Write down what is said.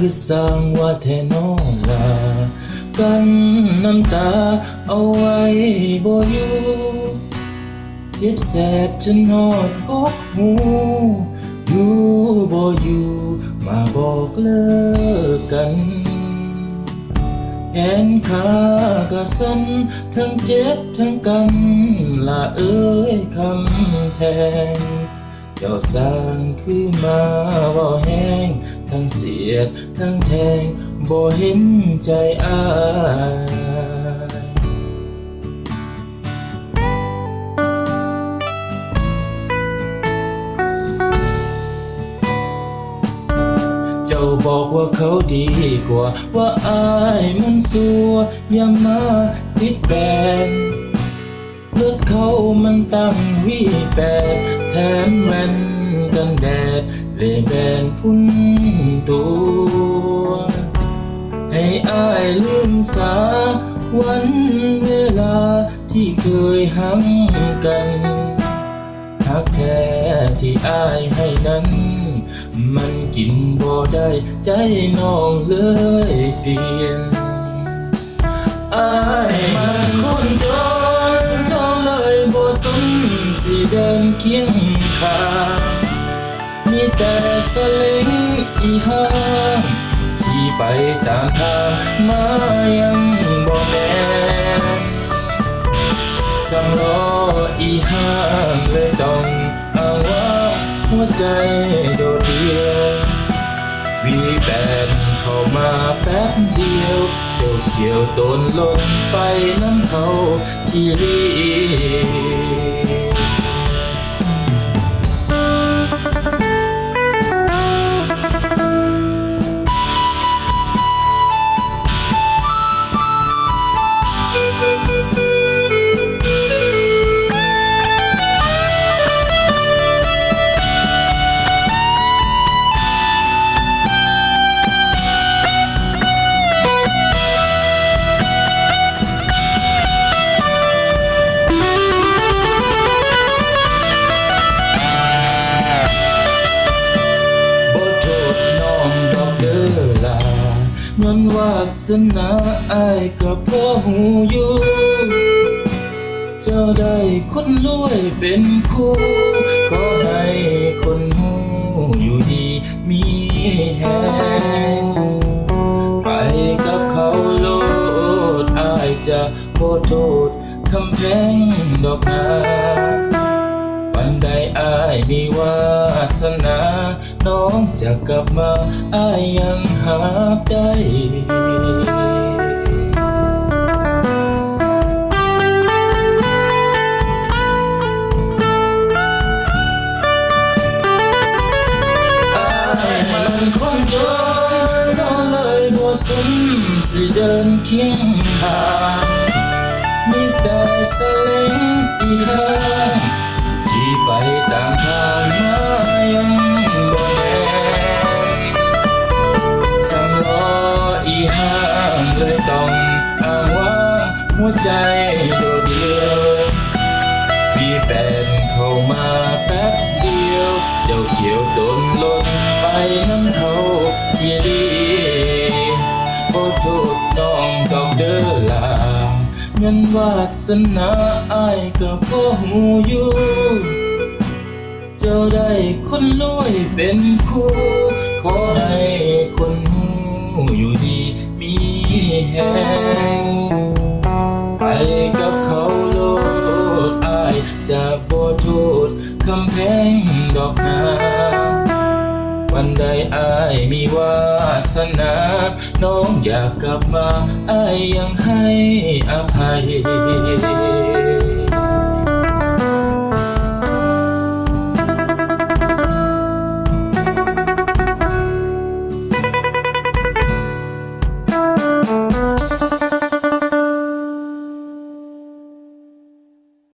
คือสร้างว่าแท้น้องลากันน้ำตาเอาไว้บ่อยู่เจ็บแสบจนหอดกกหูอยู่บ่อยู่มาบอกเลิกกันแขนขากะสั่นทั้งเจ็บทั้งกันละเอ้ยคำแพงเจ้าสร้างคือมาบ่แห้งทั้งเสียดทั้งแทงบ่เห็นใจอ้ายเจ้าบอกว่าเขาดีกว่าว่าอายมันสัวอย่ามาติดแบนเลือดเขามันตั้งวีแปดแถมแว่นกันแดดเลยแบนพุ่นตัวให้อายลืมสาวันเวลาที่เคยหังกันหักแท้ที่อายให้นั้นมันกินบ่ได้ใจน้องเลยเปลี่ยนอายมันคนจนเท่าเลยบ่สนสิเดินเคียงข้างมีแต่สลิงอีห้างขี่ไปตามทางมายังบ่แม่นสำล้ออีห้างเลยต้องอ้างว่าหัวใจโดดเดี่ยววีแปดเข้ามาแป๊บเดียวเจ้าเขียวต้นล้นไปน้ำเขาที่รีย้อนวาสนาอายกับพ่อหูอยู่เจ้าได้คนรวยเป็นคู่ขอให้คนหูอยู่ดีมีแฮงไปกับเขาโลดอายจะบ่โทษคำแพงดอกนาวันใดอายมีวาสนาน้องจะกลับมาอายยังหาได้อายมันคนจนเท่าเลยบ่สนสิเดินเคียงข้างมีแต่สลิงอีห้างที่ไปตามทางมายังบ่แน่สำล้ออีห้างเลยต้องอ้างว่าหัวใจโดดเดี่ยวมีแปดเข้ามาแป๊บเดียวเจ้าเขียวโดนล้นไปน้ำเขาที่ดีขอโทษน้องดอกเด้อลาเงินวาสนาอายก็บ่หูอยู่เจ้าได้คนรวยเป็นคู่ขอให้คนหูอยู่ดีมีแฮงไปกับเขาโลดอายจะบ่โทษคำแพงดอกนาวันใดอายมีวาสนาน้องอยากกลับมาอายยังให้อภัย